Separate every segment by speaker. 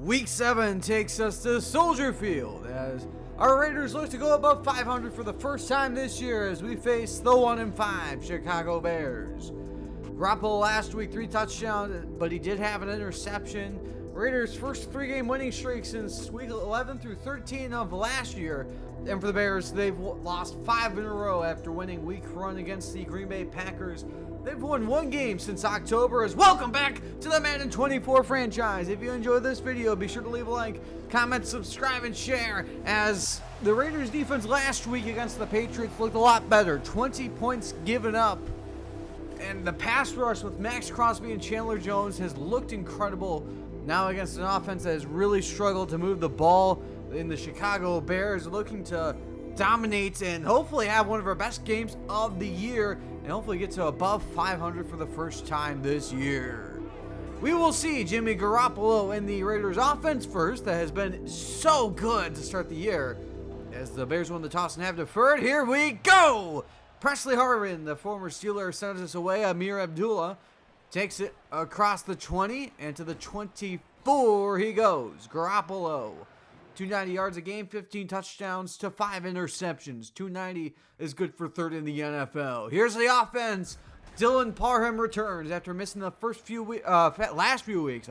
Speaker 1: Week 7 takes us to Soldier Field as our Raiders look to go above 500 for the first time this year as we face the 1-5 Chicago Bears. Garoppolo last week, 3 touchdowns, but he did have an interception. Raiders' first 3-game winning streak since week 11 through 13 of last year. And for the Bears, they've lost 5 in a row after winning week 1 against the Green Bay Packers. They've won 1 game since October. Welcome back to the Madden 24 franchise. If you enjoyed this video, be sure to leave a like, comment, subscribe, and share, as the Raiders defense last week against the Patriots looked a lot better. 20 points given up. And the pass rush with MAXX CROSBY and Chandler Jones has looked incredible now against an offense that has really struggled to move the ball. In the Chicago Bears looking to dominate and hopefully have one of our best games of the year and hopefully get to above 500 for the first time this year. We will see Jimmy Garoppolo in the Raiders offense first, that has been so good to start the year, as the Bears won the toss and have deferred. Here we go! Presley Harvin, the former Steeler, sends us away. Amir Abdullah takes it across the 20 and to the 24 he goes. Garoppolo, 290 yards a game, 15 touchdowns to 5 interceptions. 290 is good for 3rd in the NFL. Here's the offense. Dylan Parham returns after missing the last few weeks,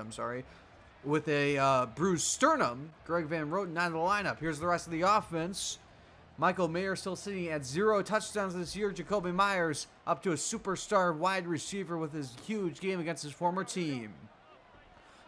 Speaker 1: with a bruised sternum. Greg Van Roten out of the lineup. Here's the rest of the offense. Michael Mayer still sitting at 0 touchdowns this year. Jacoby Myers up to a superstar wide receiver with his huge game against his former team.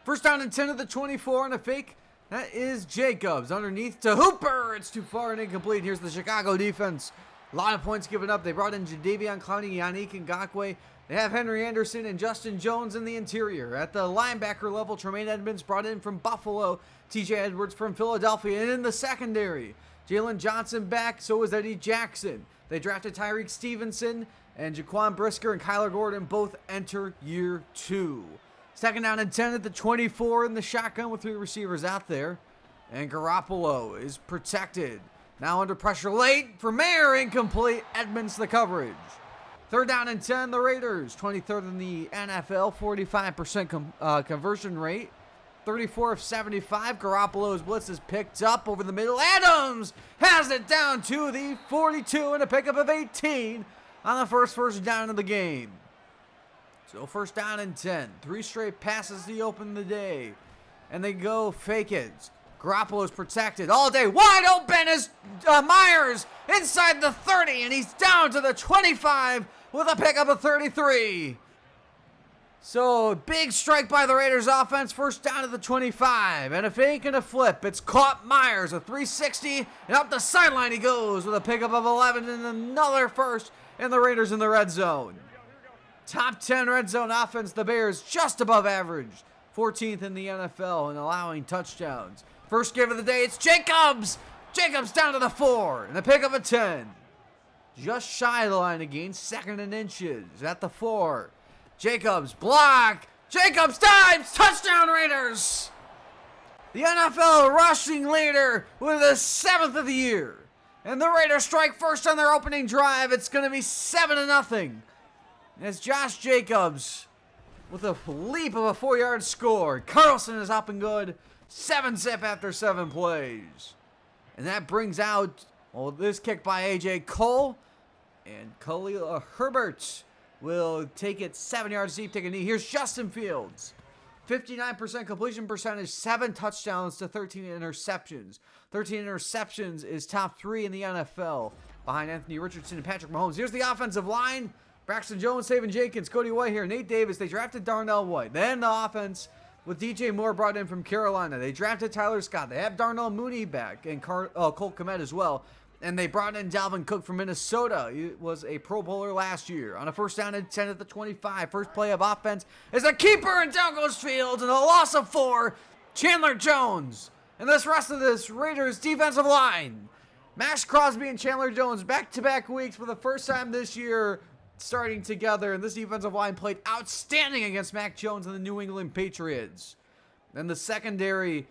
Speaker 1: First down and 10 at the 24 and a fake. That is Jacobs underneath to Hooper. It's too far and incomplete. Here's the Chicago defense. A lot of points given up. They brought in Jadeveon Clowney, Yannick Ngakoue. They have Henry Anderson and Justin Jones in the interior. At the linebacker level, Tremaine Edmonds brought in from Buffalo. TJ Edwards from Philadelphia. And in the secondary, Jalen Johnson back. So is Eddie Jackson. They drafted Tyreek Stevenson, and Jaquan Brisker and Kyler Gordon both enter year 2. Second down and 10 at the 24 in the shotgun with 3 receivers out there. And Garoppolo is protected. Now under pressure late for Mayer, incomplete. Edmonds the coverage. Third down and 10, the Raiders. 23rd in the NFL, 45% conversion rate. 34 of 75. Garoppolo's blitz is picked up over the middle. Adams has it down to the 42 and a pickup of 18 on the first down of the game. So first down and 10. 3 straight passes to open the day. And they go fake it. Garoppolo's protected all day. Wide open is Myers inside the 30. And he's down to the 25 with a pickup of 33. So big strike by the Raiders offense. First down to the 25. And a fake and a flip. It's caught Myers. A 360. And up the sideline he goes with a pickup of 11. And another first. And the Raiders in the red zone. Top 10 red zone offense, the Bears just above average. 14th in the NFL in allowing touchdowns. First give of the day, it's Jacobs. Jacobs down to the 4 and a pickup of 10. Just shy of the line again, 2nd and inches at the 4. Jacobs block. Jacobs dives. Touchdown Raiders. The NFL rushing leader with the 7th of the year. And the Raiders strike first on their opening drive. It's going to be 7-0. As Josh Jacobs with a leap of a 4-yard score. Carlson is up and good. 7-zip after 7 plays. And that brings out, this kick by A.J. Cole. And Khalil Herbert will take it 7 yards deep, take a knee. Here's Justin Fields. 59% completion percentage, 7 touchdowns to 13 interceptions. 13 interceptions is top 3 in the NFL behind Anthony Richardson and Patrick Mahomes. Here's the offensive line. Braxton Jones, Taven Jenkins, Cody White here, Nate Davis. They drafted Darnell White. Then the offense with DJ Moore brought in from Carolina. They drafted Tyler Scott. They have Darnell Mooney back and Colt Kmet as well. And they brought in Dalvin Cook from Minnesota. He was a Pro Bowler last year. On a first down and 10 at the 25. First play of offense is a keeper, and down goes Fields. And a loss of 4. Chandler Jones. And this rest of this Raiders defensive line. MAXX CROSBY and Chandler Jones back-to-back weeks for the first time this year starting together. And this defensive line played outstanding against Mac Jones and the New England Patriots. And the secondary,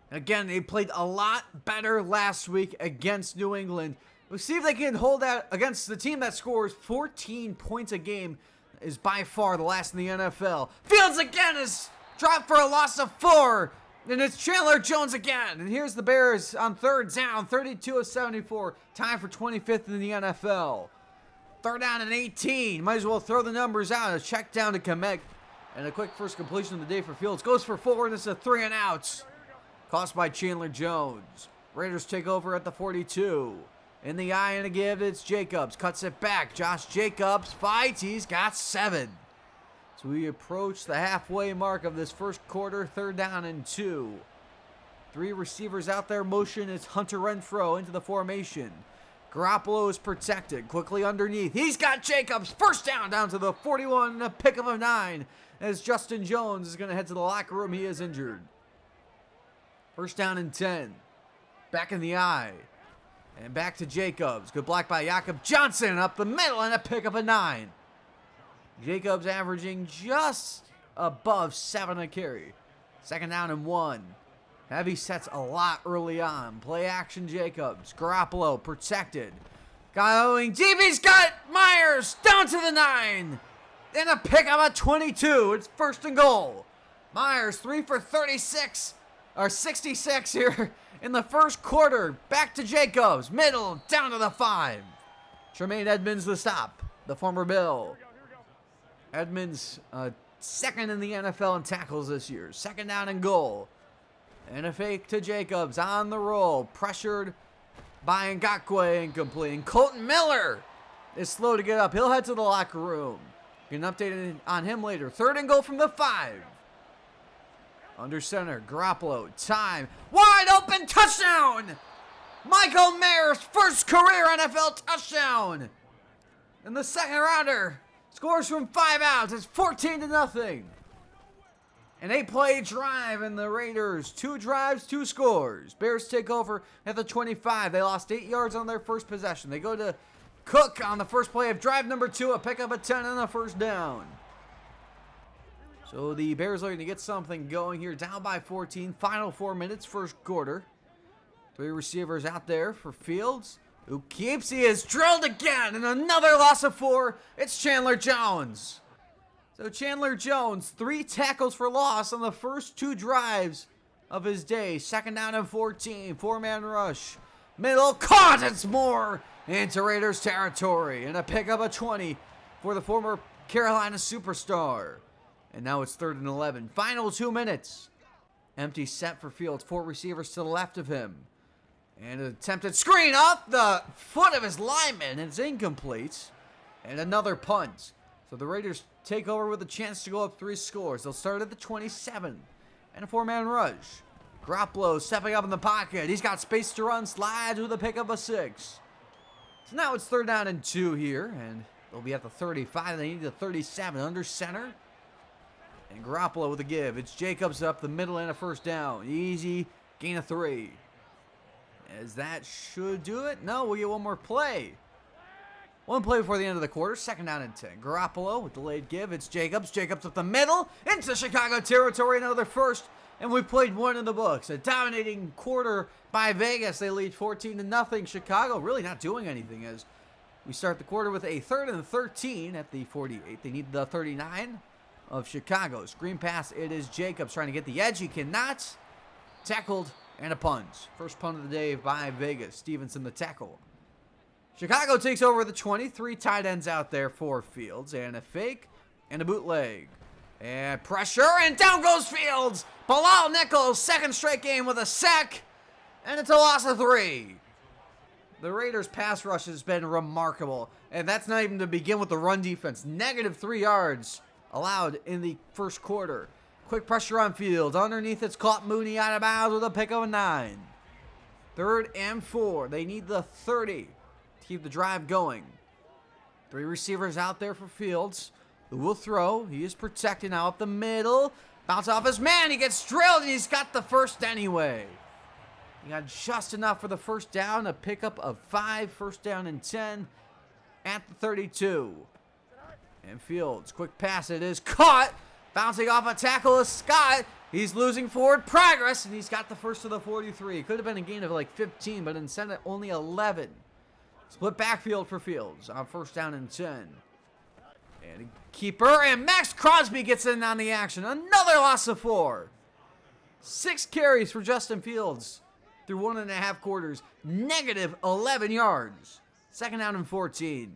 Speaker 1: again, they played a lot better last week against New England. We'll see if they can hold that against the team that scores 14 points a game, is by far the last in the NFL. Fields again is dropped for a loss of 4. And it's Chandler Jones again. And here's the Bears on third down, 32 of 74. Time for 25th in the NFL. Third down and 18. Might as well throw the numbers out. A check down to Kamek. And a quick first completion of the day for Fields. Goes for 4, and it's a 3 and outs. Cost by Chandler Jones. Raiders take over at the 42. In the eye and a give, it's Jacobs. Cuts it back. Josh Jacobs fights. He's got 7. So we approach the halfway mark of this first quarter. Third down and 2. 3 receivers out there. Motion is Hunter Renfrow into the formation. Garoppolo is protected. Quickly underneath. He's got Jacobs. First down to the 41. A pick of a 9. As Justin Jones is going to head to the locker room. He is injured. First down and 10. Back in the eye. And back to Jacobs. Good block by Jakob Johnson up the middle and a pick of a 9. Jacobs averaging just above 7 a carry. Second down and 1. Heavy sets a lot early on. Play action Jacobs. Garoppolo protected. Going deep. He's got Myers down to the 9. And a pick of a 22. It's first and goal. Myers 3 for 36. Or 66 here in the first quarter. Back to Jacobs. Middle down to the 5. Tremaine Edmonds the stop. The former Bill. Edmonds second in the NFL in tackles this year. Second down and goal. And a fake to Jacobs on the roll. Pressured by Ngakoue, incomplete. And Colton Miller is slow to get up. He'll head to the locker room. Get an update on him later. Third and goal from the 5. Under center, Garoppolo. Time. Wide open touchdown! Michael Mayer's first career NFL touchdown. And the second rounder scores from 5 outs. It's 14-0. An 8-play drive in the Raiders. 2 drives, 2 scores. Bears take over at the 25. They lost 8 yards on their first possession. They go to Cook on the first play of drive number 2. A pickup of 10 and a first down. So the Bears are looking to get something going here. Down by 14. Final 4 minutes, first quarter. 3 receivers out there for Fields, who keeps. He is drilled again. And another loss of 4. It's Chandler Jones. So Chandler Jones, 3 tackles for loss on the first 2 drives of his day. Second down and 14. 4-man rush. Middle caught. It's more into Raiders territory. And a pickup of 20 for the former Carolina superstar. And now it's 3rd and 11. Final 2 minutes. Empty set for Fields. 4 receivers to the left of him. And an attempted screen off the foot of his lineman. It's incomplete. And another punt. So the Raiders take over with a chance to go up 3 scores. They'll start at the 27. And a 4-man rush. Garoppolo stepping up in the pocket. He's got space to run. Slides with a pickup of 6. So now it's 3rd down and 2 here. And they'll be at the 35. They need the 37 under center. And Garoppolo with a give. It's Jacobs up the middle and a first down. Easy gain of 3. As that should do it. No, we'll get one more play. One play before the end of the quarter. Second down and 10. Garoppolo with delayed give. It's Jacobs. Jacobs up the middle. Into Chicago territory. Another first. And we played 1 in the books. A dominating quarter by Vegas. They lead 14-0. Chicago really not doing anything as we start the quarter with a 3rd and 13 at the 48. They need the 39 of Chicago. Screen pass. It is Jacobs trying to get the edge. He cannot. Tackled and a punt. First punt of the day by Vegas. Stevenson the tackle. Chicago takes over the 23 tight ends out there for Fields. And a fake and a bootleg. And pressure and down goes Fields. Bilal Nichols, second straight game with a sack. And it's a loss of 3. The Raiders pass rush has been remarkable. And that's not even to begin with the run defense. Negative 3 yards allowed in the first quarter. Quick pressure on Fields. Underneath it's caught. Mooney out of bounds with a pick of a 9. 3rd and 4. They need the 30 to keep the drive going. 3 receivers out there for Fields, who will throw. He is protected now up the middle. Bounce off his man. He gets drilled and he's got the first anyway. He got just enough for the first down. A pickup of 5. First down and 10 at the 32. And Fields, quick pass. It is caught. Bouncing off a tackle is Scott. He's losing forward progress, and he's got the first of the 43. Could have been a gain of like 15, but instead only 11. Split backfield for Fields on first down and 10. And a keeper, and MAXX CROSBY gets in on the action. Another loss of 4. 6 carries for Justin Fields through 1.5 quarters. Negative 11 yards. Second down and 14.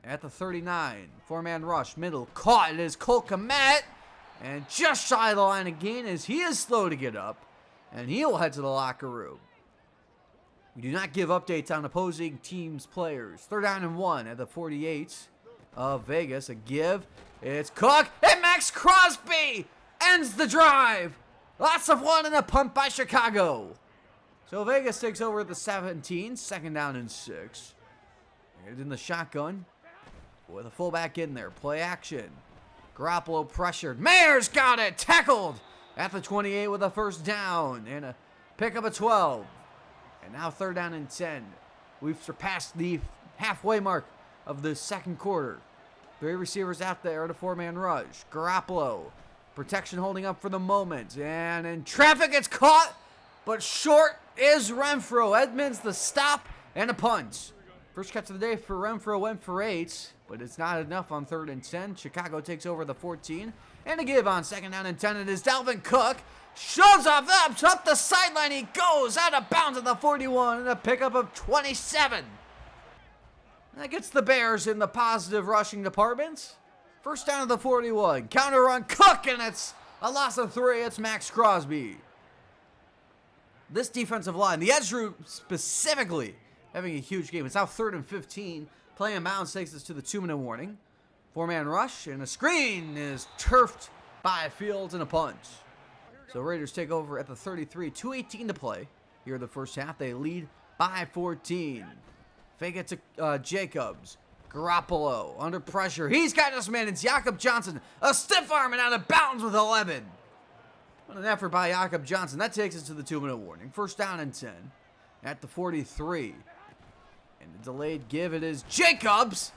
Speaker 1: At the 39. 4-man rush. Middle. Caught. It is Cole Kmet. And just shy of the line of gain as he is slow to get up. And he will head to the locker room. We do not give updates on opposing teams' players. 3rd down and 1 at the 48 of Vegas. A give. It's Cook. And MAXX CROSBY ends the drive. Lots of 1 and a punt by Chicago. So Vegas takes over at the 17. 2nd down and 6. Here's in the shotgun. With a fullback in there. Play action. Garoppolo pressured. Mayer's got it. Tackled at the 28 with a 1st down. And a pickup of 12. And now 3rd down and 10. We've surpassed the halfway mark of the 2nd quarter. 3 receivers out there at a 4-man rush. Garoppolo. Protection holding up for the moment. And in traffic, it's caught. But short is Renfro. Edmonds the stop and a punt. First catch of the day for Renfro went for 8. But it's not enough on 3rd and 10. Chicago takes over the 14. And a give on 2nd down and 10. It is Dalvin Cook. Shoves off up the sideline. He goes out of bounds at the 41 and a pickup of 27. That gets the Bears in the positive rushing department. 1st down at the 41. Counter run Cook and it's a loss of 3. It's MAXX CROSBY. This defensive line, the edge group specifically, having a huge game. It's now 3rd and 15. Play in bounds takes us to the 2-minute warning. 4-man rush and a screen is turfed by Fields and a punt. So Raiders take over at the 33. 2:18 to play here in the first half. They lead by 14. Fake it to Jacobs. Garoppolo under pressure. He's got this man. It's Jakob Johnson. A stiff arm and out of bounds with 11. What an effort by Jakob Johnson. That takes us to the 2-minute warning. 1st down and 10 at the 43. And the delayed give, it is Jacobs.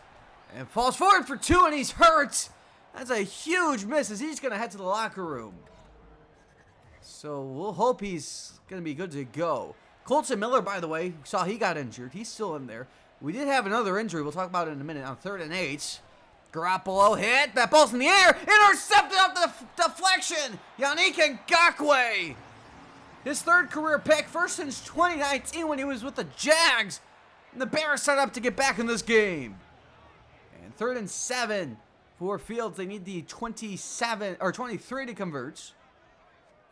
Speaker 1: And falls forward for 2 and he's hurt. That's a huge miss as he's going to head to the locker room. So we'll hope he's going to be good to go. Colton Miller, by the way, saw he got injured. He's still in there. We did have another injury. We'll talk about it in a minute. On 3rd and 8. Garoppolo hit. That ball's in the air. Intercepted off the deflection. Yannick Ngakoue. His 3rd career pick. First since 2019 when he was with the Jags. And the Bears set up to get back in this game. And 3rd and 7 for Fields. They need the 23 to convert.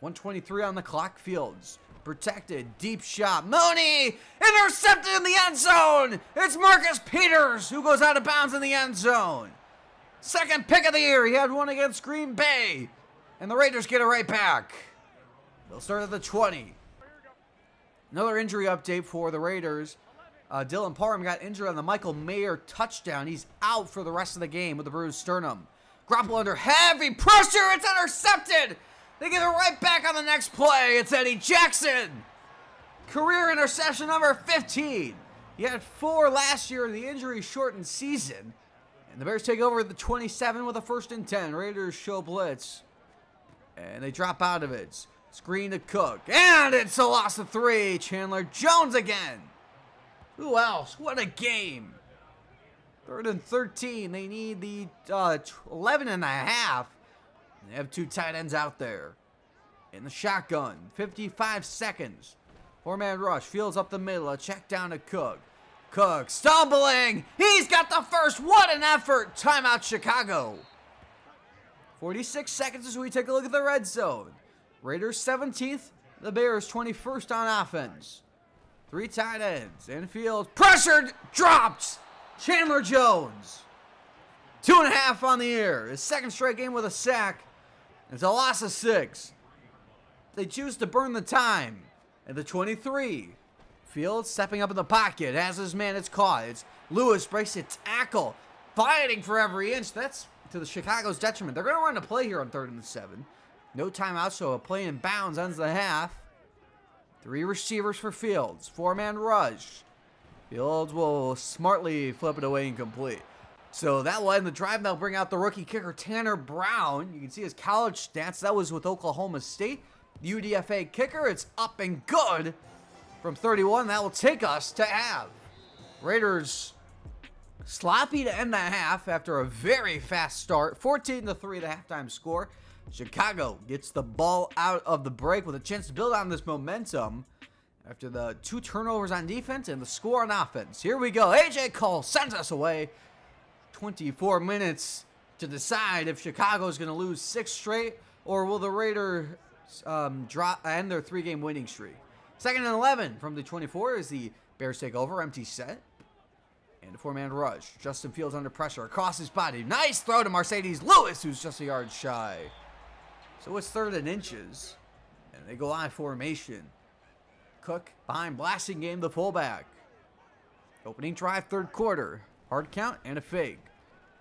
Speaker 1: 1:23 on the clock. Fields protected. Deep shot. Mooney intercepted in the end zone. It's Marcus Peters who goes out of bounds in the end zone. 2nd pick of the year. He had one against Green Bay. And the Raiders get it right back. They'll start at the 20. Another injury update for the Raiders. Dylan Parham got injured on the Michael Mayer touchdown. He's out for the rest of the game with a bruised sternum. Garoppolo under heavy pressure. It's intercepted. They get it right back on the next play. It's Eddie Jackson. Career interception number 15. He had 4 last year in the injury-shortened season. And the Bears take over at the 27 with a 1st and 10. Raiders show blitz. And they drop out of it. Screen to Cook. And it's a loss of 3. Chandler Jones again. Who else? What a game. 3rd and 13. They need the 11 and a half. They have 2 tight ends out there. In the shotgun. 55 seconds. 4-man rush. Fields up the middle. A check down to Cook. Cook stumbling. He's got the first. What an effort. Timeout Chicago. 46 seconds as we take a look at the red zone. Raiders 17th. The Bears 21st on offense. 3 tight ends. And Fields pressured. Dropped. Chandler Jones. 2.5 on the year. His 2nd straight game with a sack. It's a loss of 6. They choose to burn the time. At the 23. Fields stepping up in the pocket. Has his man. It's caught. It's Lewis breaks a tackle. Fighting for every inch. That's to the Chicago's detriment. They're going to run a play here on 3rd and 7. No timeout, so a play in bounds ends the half. 3 receivers for Fields. 4-man rush. Fields will smartly flip it away incomplete. So that will end the drive. They'll bring out the rookie kicker, Tanner Brown. You can see his college stats. That was with Oklahoma State. UDFA kicker. It's up and good from 31. That will take us to half. Raiders sloppy to end the half after a very fast start. 14-3 the halftime score. Chicago gets the ball out of the break with a chance to build on this momentum after the 2 turnovers on defense and the score on offense. Here we go. A.J. Cole sends us away. 24 minutes to decide if Chicago is going to lose 6 straight or will the Raiders end their 3-game winning streak. 2nd and 11 from the 24 as the Bears take over. Empty set. And a 4-man rush. Justin Fields under pressure across his body. Nice throw to Mercedes Lewis, who's just a yard shy. So it's 3rd and inches. And they go I formation. Cook behind blasting game, the fullback. Opening drive, 3rd quarter. Hard count and a fake.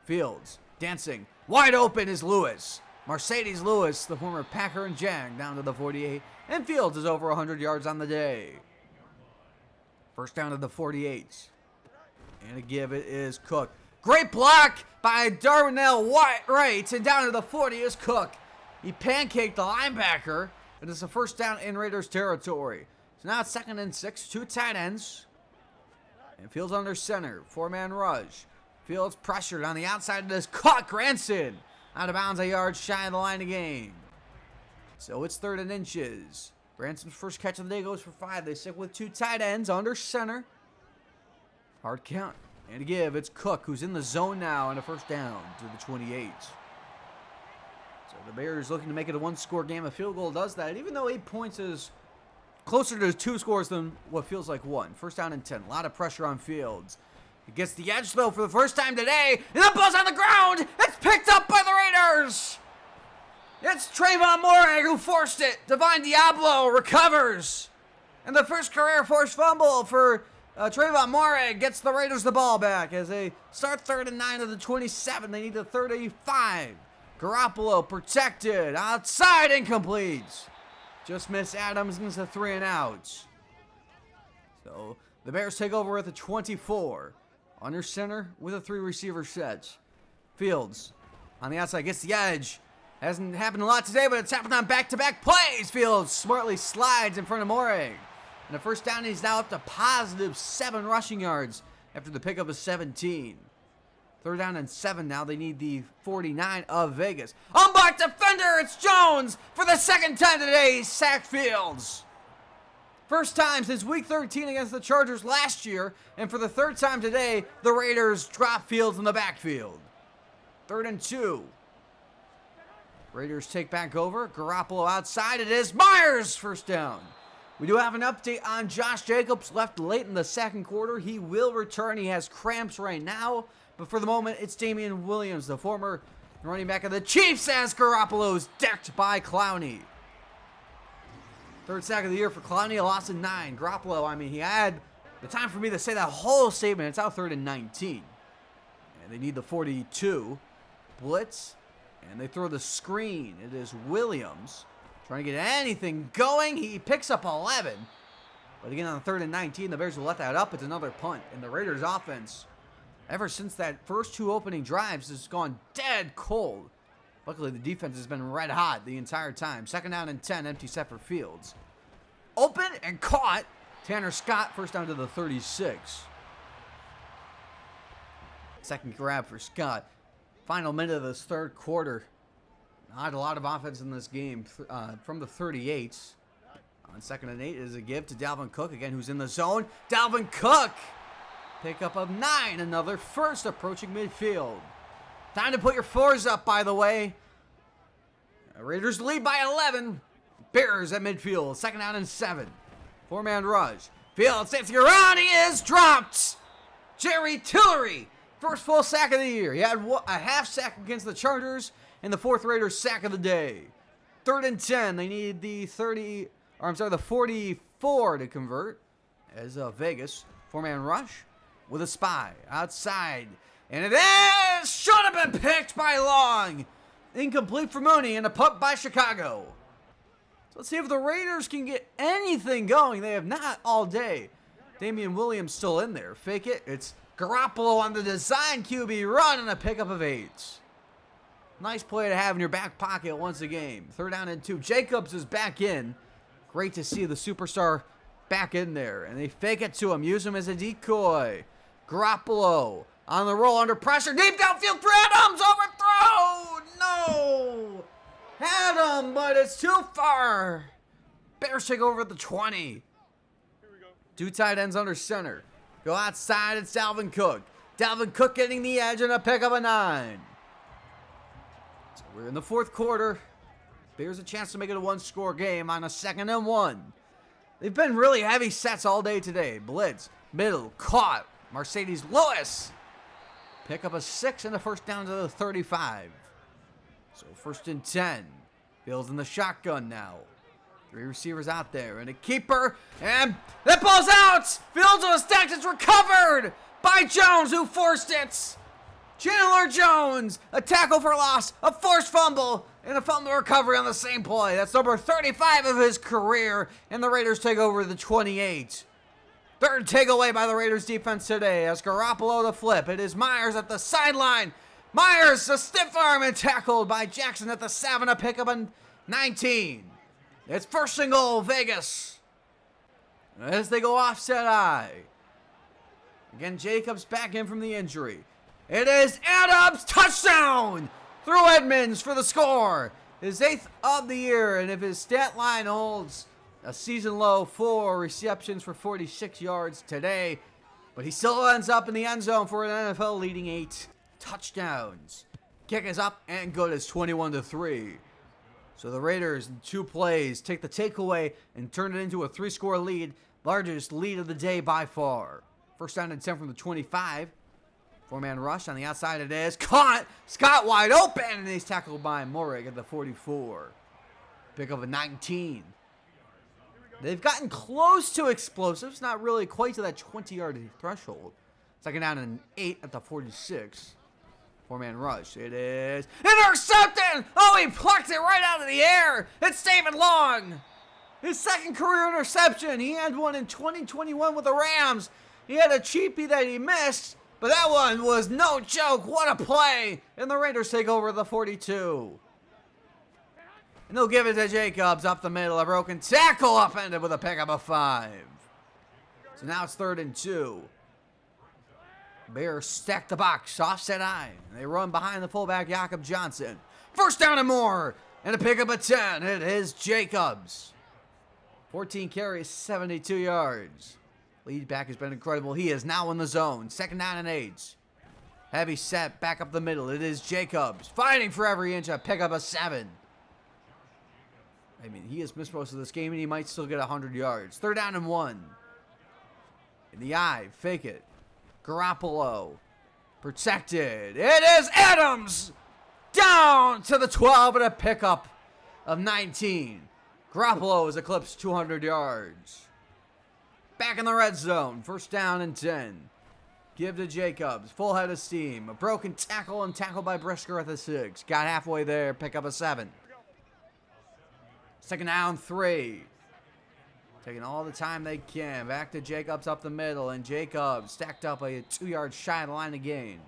Speaker 1: Fields dancing. Wide open is Lewis. Mercedes Lewis, the former Packer and Jag, down to the 48. And Fields is over 100 yards on the day. First down to the 48. And a give it is Cook. Great block by Darnell Wright. And down to the 40 is Cook. He pancaked the linebacker. And it's a first down in Raiders territory. So now it's 2nd and 6. 2 tight ends. And Fields under center. 4-man rush. Fields pressured on the outside of this. Caught Granson. Out of bounds, a yard shy of the line of game. So it's 3rd and inches. Branson's first catch of the day goes for 5. They stick with 2 tight ends under center. Hard count. And a give. It's Cook who's in the zone now and a first down to the 28. So the Bears looking to make it a 1-score game. A field goal does that. Even though 8 points is closer to 2 scores than what feels like 1. First down and 10. A lot of pressure on Fields. He gets the edge, though, for the first time today. And the ball's on the ground. It's picked up by the Raiders. It's Trayvon Moore who forced it. Divine Diablo recovers. And the first career forced fumble for Trayvon Moore gets the Raiders the ball back as they start 3rd and 9 of the 27. They need the 35. Garoppolo protected. Outside, incomplete. Just missed Adams into the 3 and outs. So the Bears take over at the 24. Under center with a 3-receiver set. Fields on the outside gets the edge. Hasn't happened a lot today, but it's happened on back-to-back plays. Fields smartly slides in front of Moore. And the first down, he's now up to positive 7 rushing yards after the pickup of 17. 3rd down and 7 now. They need the 49 of Vegas. Unblocked defender, it's Jones. For the 2nd time today, he sacked Fields. First time since week 13 against the Chargers last year. And for the 3rd time today, the Raiders drop Fields in the backfield. 3rd and 2. Raiders take back over. Garoppolo outside. It is Myers. First down. We do have an update on Josh Jacobs. Left late in the 2nd quarter. He will return. He has cramps right now. But for the moment, it's Damian Williams, the former running back of the Chiefs, as Garoppolo's decked by Clowney. 3rd sack of the year for Clowney, a loss of 9. Garoppolo, he had the time for me to say that whole statement. It's out 3rd and 19. And they need the 42. Blitz. And they throw the screen. It is Williams trying to get anything going. He picks up 11. But again, on 3rd and 19, the Bears will let that up. It's another punt. And the Raiders offense, ever since that first 2 opening drives, has gone dead cold. Luckily, the defense has been red hot the entire time. 2nd down and 10, empty set for Fields. Open and caught. Tanner Scott, first down to the 36. Second grab for Scott. Final minute of this 3rd quarter. Not a lot of offense in this game from the 38. On 2nd and 8 is a give to Dalvin Cook, again, who's in the zone. Dalvin Cook! Pickup of 9, another first approaching midfield. Time to put your 4s up, by the way. Raiders lead by 11. Bears at midfield. 2nd down and 7. 4-man rush. Fields dancing around. He is dropped. Jerry Tillery. First full sack of the year. He had a half sack against the Chargers and the 4th Raiders sack of the day. 3rd and 10. They need the 44 to convert. As Vegas. 4-man rush with a spy. Outside. And it is! Should have been picked by Long. Incomplete for Mooney and a punt by Chicago. So let's see if the Raiders can get anything going. They have not all day. Damian Williams still in there. Fake it. It's Garoppolo on the design QB run and a pickup of 8. Nice play to have in your back pocket once a game. 3rd down and 2. Jacobs is back in. Great to see the superstar back in there. And they fake it to him. Use him as a decoy. Garoppolo on the roll under pressure. Deep downfield for Adams. Overthrown. No. Had him, but it's too far. Bears take over at the 20. Two tight ends under center. Go outside, it's Dalvin Cook. Dalvin Cook getting the edge and a pick of a 9. So we're in the fourth quarter. Bears a chance to make it a one-score game on a 2nd and 1. They've been really heavy sets all day today. Blitz, middle, caught. Mercedes Lewis. Pick up a 6 and a first down to the 35. So 1st and 10. Fields in the shotgun now. 3 receivers out there and a keeper. And that ball's out. Fields was stacked. It's recovered by Jones, who forced it. Chandler Jones, a tackle for loss, a forced fumble, and a fumble recovery on the same play. That's number 35 of his career, and the Raiders take over the 28. Third takeaway by the Raiders defense today as Garoppolo the flip. It is Myers at the sideline. Myers, a stiff arm and tackled by Jackson at the 7, a pick up a 19. It's 1st and goal, Vegas. As they go offset eye. Again, Jacobs back in from the injury. It is Adams, touchdown! Through Edmonds for the score. His 8th of the year, and if his stat line holds, a season low 4 receptions for 46 yards today. But he still ends up in the end zone for an NFL leading 8 touchdowns. Kick is up and good. It's 21-3. So the Raiders, in 2 plays, take the takeaway and turn it into a 3-score lead. Largest lead of the day by far. 1st down and 10 from the 25. 4-man rush on the outside. It is caught. Scott wide open, and he's tackled by Morig at the 44. Pick up a 19. They've gotten close to explosives, not really quite to that 20-yard threshold. 2nd down and 8 at the 46. 4-man rush. It is intercepted. Oh, he plucked it right out of the air. It's David Long. His 2nd career interception. He had one in 2021 with the Rams. He had a cheapie that he missed, but that one was no joke. What a play. And the Raiders take over the 42. And they'll give it to Jacobs up the middle. A broken tackle upended with a pickup of 5. So now it's 3rd and 2. Bears stack the box, offset eye. They run behind the fullback, Jakob Johnson. 1st down and more, and a pickup of 10. It is Jacobs. 14 carries, 72 yards. Lead back has been incredible. He is now in the zone. 2nd down and 8. Heavy set, back up the middle. It is Jacobs. Fighting for every inch, a pickup of 7. I mean, he has missed most of this game, and he might still get 100 yards. 3rd down and 1. In the eye, fake it. Garoppolo, protected. It is Adams, down to the 12 and a pickup of 19. Garoppolo has eclipsed 200 yards. Back in the red zone, 1st down and 10. Give to Jacobs, full head of steam. A broken tackle and tackled by Brisker at the 6. Got halfway there, pickup of 7. 2nd down, 3. Taking all the time they can. Back to Jacobs up the middle. And Jacobs stacked up a 2 yards shy of the line to gain.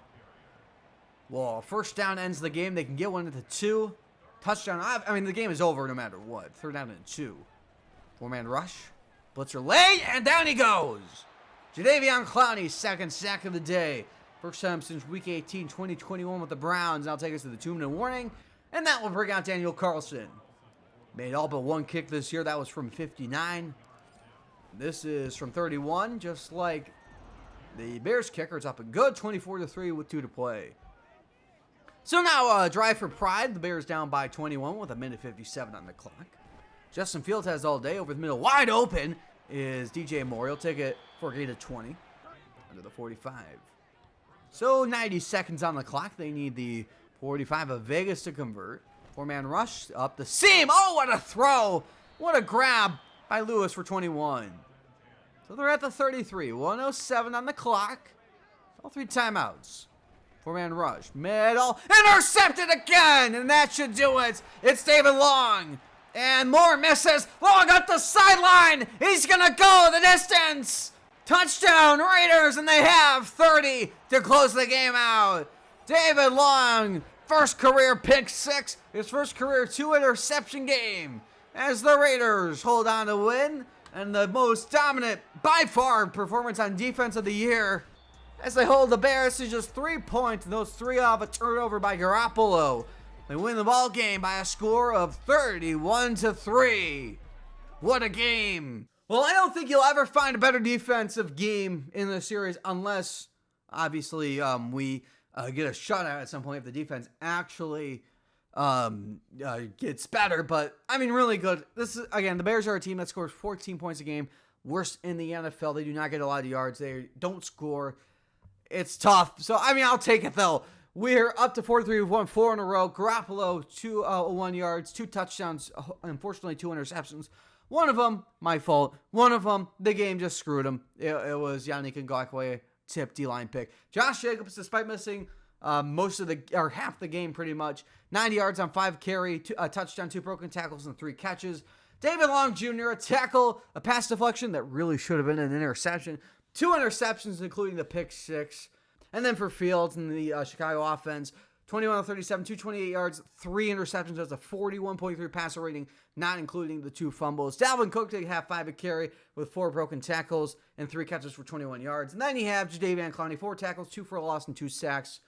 Speaker 1: Well, 1st down ends the game. They can get one at the 2. Touchdown. I mean, the game is over no matter what. 3rd down and 2. 4-man rush. Blitzer late. And down he goes. Jadeveon Clowney, 2nd sack of the day. First time since week 18, 2021 with the Browns. Now take us to the 2-minute warning. And that will bring out Daniel Carlson. Made all but 1 kick this year. That was from 59. This is from 31, just like the Bears kicker. It's up a good 24-3 with 2 to play. So now a drive for pride. The Bears down by 21 with 1:57 on the clock. Justin Fields has all day over the middle. Wide open is DJ Moore. He'll take it for a gain of 20 under the 45. So 90 seconds on the clock. They need the 45 of Vegas to convert. 4-man rush up the seam. Oh, what a throw. What a grab by Lewis for 21. So they're at the 33. 1:07 on the clock. All 3 timeouts. 4-man rush. Middle. Intercepted again. And that should do it. It's David Long. And Moore misses. Long up the sideline. He's going to go the distance. Touchdown Raiders. And they have 30 to close the game out. David Long. First career pick 6. His first career 2 interception game. As the Raiders hold on to win. And the most dominant, by far, performance on defense of the year. As they hold the Bears to just 3 points. And those 3 off a turnover by Garoppolo. They win the ball game by a score of 31-3. What a game. Well, I don't think you'll ever find a better defensive game in the series unless, obviously, we get a shutout at some point if the defense actually gets better. But, I mean, really good. This is, again, the Bears are a team that scores 14 points a game. Worst in the NFL. They do not get a lot of yards. They don't score. It's tough. So, I mean, I'll take it, though. We're up to 43. We've won 4 in a row. Garoppolo, 201 yards, 2 touchdowns, unfortunately 2 interceptions. One of them, my fault. One of them, the game just screwed him. It was Yannick Ngakoue tip D-line pick. Josh Jacobs, despite missing half the game pretty much, 90 yards on 5 carry, a touchdown, 2 broken tackles, and 3 catches. David Long Jr., a tackle, a pass deflection that really should have been an interception. 2 interceptions, including the pick 6. And then for Fields and the Chicago offense, 21-37, 228 yards, 3 interceptions. That's a 41.3 passer rating, not including the 2 fumbles. Dalvin Cook did have 5 a carry with 4 broken tackles and 3 catches for 21 yards. And then you have Jadeveon Clowney, 4 tackles, 2 for a loss, and 2 sacks.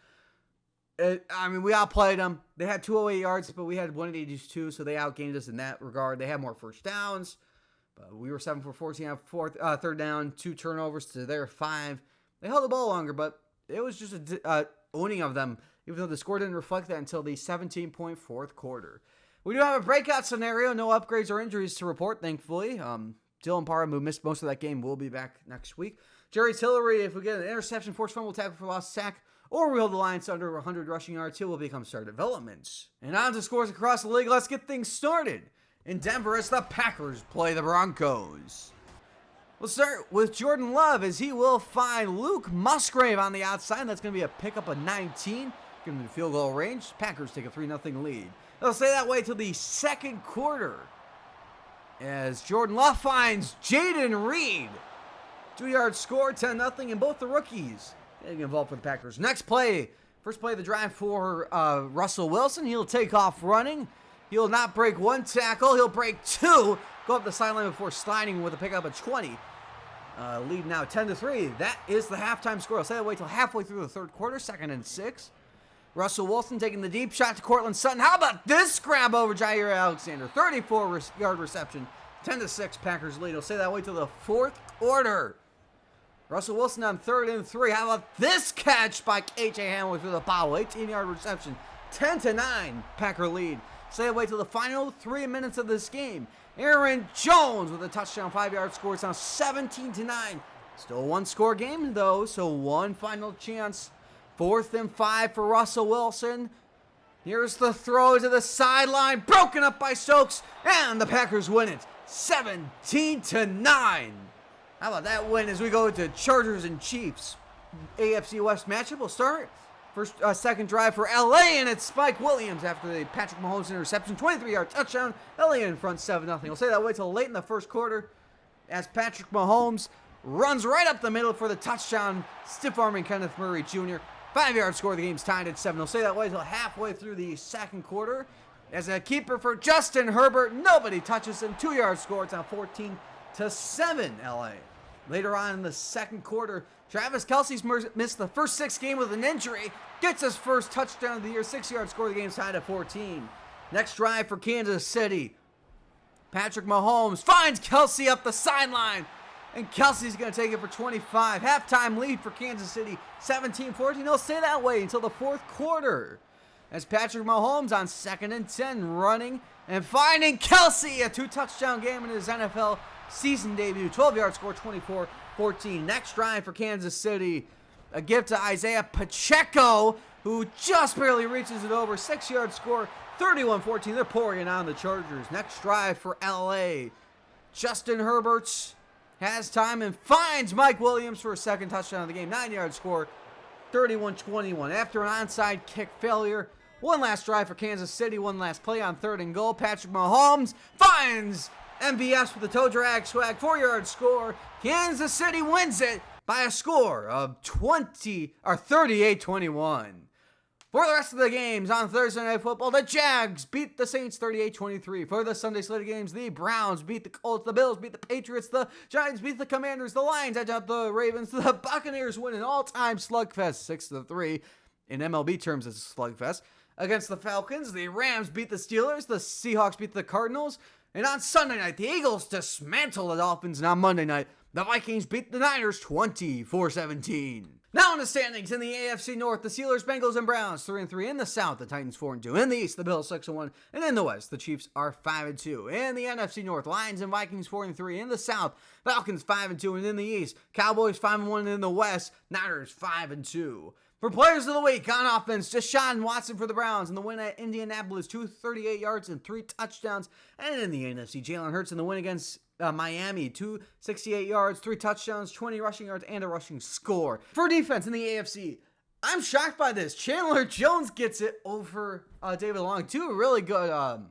Speaker 1: We outplayed them. They had 208 yards, but we had 182, so they outgained us in that regard. They had more first downs, but we were 7 for 14 on third down, 2 turnovers to their 5. They held the ball longer, but it was just a owning of them, even though the score didn't reflect that until the 17-point fourth quarter. We do have a breakout scenario. No upgrades or injuries to report, thankfully. Dylan Parham, who missed most of that game, will be back next week. Jerry Tillery, if we get an interception, forced fumble, tackle for loss, sack, or we hold the Lions under 100 rushing yards, he will become star development. And on to scores across the league. Let's get things started. In Denver, as the Packers play the Broncos. We'll start with Jordan Love as he will find Luke Musgrave on the outside. That's going to be a pickup of 19. Going to be field goal range. Packers take a 3-0 lead. They'll stay that way till the second quarter as Jordan Love finds Jaden Reed. 2-yard score, 10-0, and both the rookies getting involved for the Packers. Next play, first play of the drive for Russell Wilson. He'll take off running. He'll not break 1 tackle. He'll break 2. Go up the sideline before sliding with a pickup of 20. Lead now 10-3. That is the halftime score. I'll say that wait till halfway through the third quarter. 2nd and 6. Russell Wilson taking the deep shot to Cortland Sutton. How about this grab over Jair Alexander? 34-yard reception. 10-6 Packers lead. I'll say that wait till the fourth quarter. Russell Wilson on 3rd and 3. How about this catch by K.J. Hamler through the bottle? 18-yard reception. 10-9 Packer lead. Say that wait till the final 3 minutes of this game. Aaron Jones with a touchdown, 5-yard score. It's now 17-9. Still a 1-score game, though, so one final chance. 4th and 5 for Russell Wilson. Here's the throw to the sideline. Broken up by Stokes, and the Packers win it. 17-9. How about that win as we go to Chargers and Chiefs? AFC West matchup will start. Second drive for LA, and it's Spike Williams after the Patrick Mahomes interception. 23-yard touchdown. LA in front 7-0. We'll say that wait till late in the first quarter as Patrick Mahomes runs right up the middle for the touchdown, stiff-arming Kenneth Murray Jr. 5-yard score. The game's tied at 7. We'll say that wait till halfway through the second quarter as a keeper for Justin Herbert. Nobody touches him. 2-yard score. It's now 14-7 LA. Later on in the second quarter, Travis Kelce's missed the first 6 games with an injury. Gets his first touchdown of the year. 6-yard score. The game's tied at 14. Next drive for Kansas City. Patrick Mahomes finds Kelce up the sideline. And Kelce's going to take it for 25. Halftime lead for Kansas City. 17-14. They'll stay that way until the fourth quarter. As Patrick Mahomes on 2nd and 10 running and finding Kelce. A 2-touchdown game in his NFL season debut. 12-yard score, 24-14. Next drive for Kansas City. A gift to Isaiah Pacheco, who just barely reaches it over. 6-yard score, 31-14. They're pouring it on the Chargers. Next drive for LA. Justin Herbert has time and finds Mike Williams for a second touchdown of the game. 9-yard score, 31-21. After an onside kick failure, one last drive for Kansas City. One last play on 3rd and goal. Patrick Mahomes finds MVS with the toe drag swag, 4-yard score. Kansas City wins it by a score of 38-21. For the rest of the games on Thursday Night Football, the Jags beat the Saints 38-23. For the Sunday slate of games, the Browns beat the Colts, the Bills beat the Patriots, the Giants beat the Commanders, the Lions edge out the Ravens, the Buccaneers win an all-time slugfest 6-3. In MLB terms, it's a slugfest. Against the Falcons, the Rams beat the Steelers, the Seahawks beat the Cardinals, and on Sunday night, the Eagles dismantle the Dolphins, and on Monday night, the Vikings beat the Niners 24-17. Now in the standings in the AFC North, the Steelers, Bengals, and Browns 3-3. In the South, the Titans 4-2. In the East, the Bills 6-1. And in the West, the Chiefs are 5-2. In the NFC North, Lions and Vikings 4-3. In the South, Falcons 5-2. And in the East, Cowboys 5-1. And in the West, Niners 5-2. For Players of the Week on offense, Deshaun Watson for the Browns in the win at Indianapolis, 238 yards and 3 touchdowns. And in the NFC, Jalen Hurts in the win against Miami, 268 yards, 3 touchdowns, 20 rushing yards, and a rushing score. For defense in the AFC, I'm shocked by this. Chandler Jones gets it over David Long. 2 really good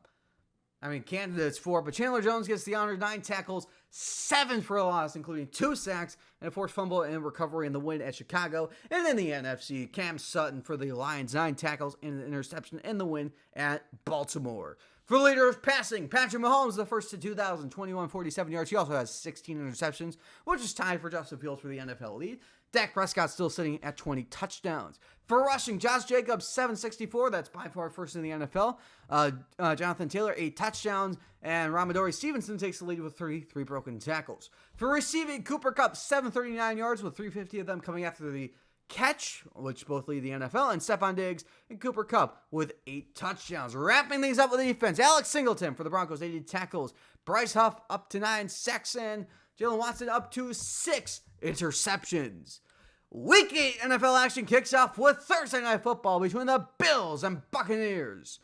Speaker 1: candidates for it, but Chandler Jones gets the honor, 9 tackles, 7 for a loss, including 2 sacks, and a forced fumble and recovery in the win at Chicago. And in the NFC, Cam Sutton for the Lions, 9 tackles and an interception in the win at Baltimore. For leader of passing, Patrick Mahomes, the first to 2,021 47 yards. He also has 16 interceptions, which is tied for Justin Fields for the NFL lead. Dak Prescott still sitting at 20 touchdowns. For rushing, Josh Jacobs, 764. That's by far first in the NFL. Jonathan Taylor, 8 touchdowns. And Ramadori Stevenson takes the lead with 33 broken tackles. For receiving, Cooper Kupp, 739 yards with 350 of them coming after the catch, which both lead the NFL, and Stephon Diggs and Cooper Kupp with 8 touchdowns. Wrapping things up with the defense, Alex Singleton for the Broncos, 80 tackles. Bryce Huff up to 9 sacks, and Jalen Watson up to 6 interceptions. Week 8 NFL action kicks off with Thursday Night Football between the Bills and Buccaneers.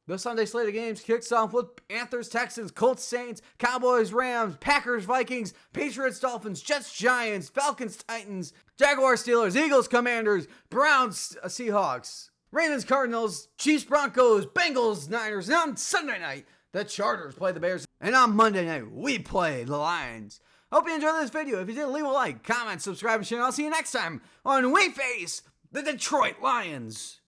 Speaker 1: The Sunday slate of games kicks off with Panthers, Texans, Colts, Saints, Cowboys, Rams, Packers, Vikings, Patriots, Dolphins, Jets, Giants, Falcons, Titans, Jaguars, Steelers, Eagles, Commanders, Browns, Seahawks, Ravens, Cardinals, Chiefs, Broncos, Bengals, Niners, and on Sunday night, the Chargers play the Bears, and on Monday night, we play the Lions. Hope you enjoyed this video. If you did, leave a like, comment, subscribe, and share, and I'll see you next time on We Face the Detroit Lions.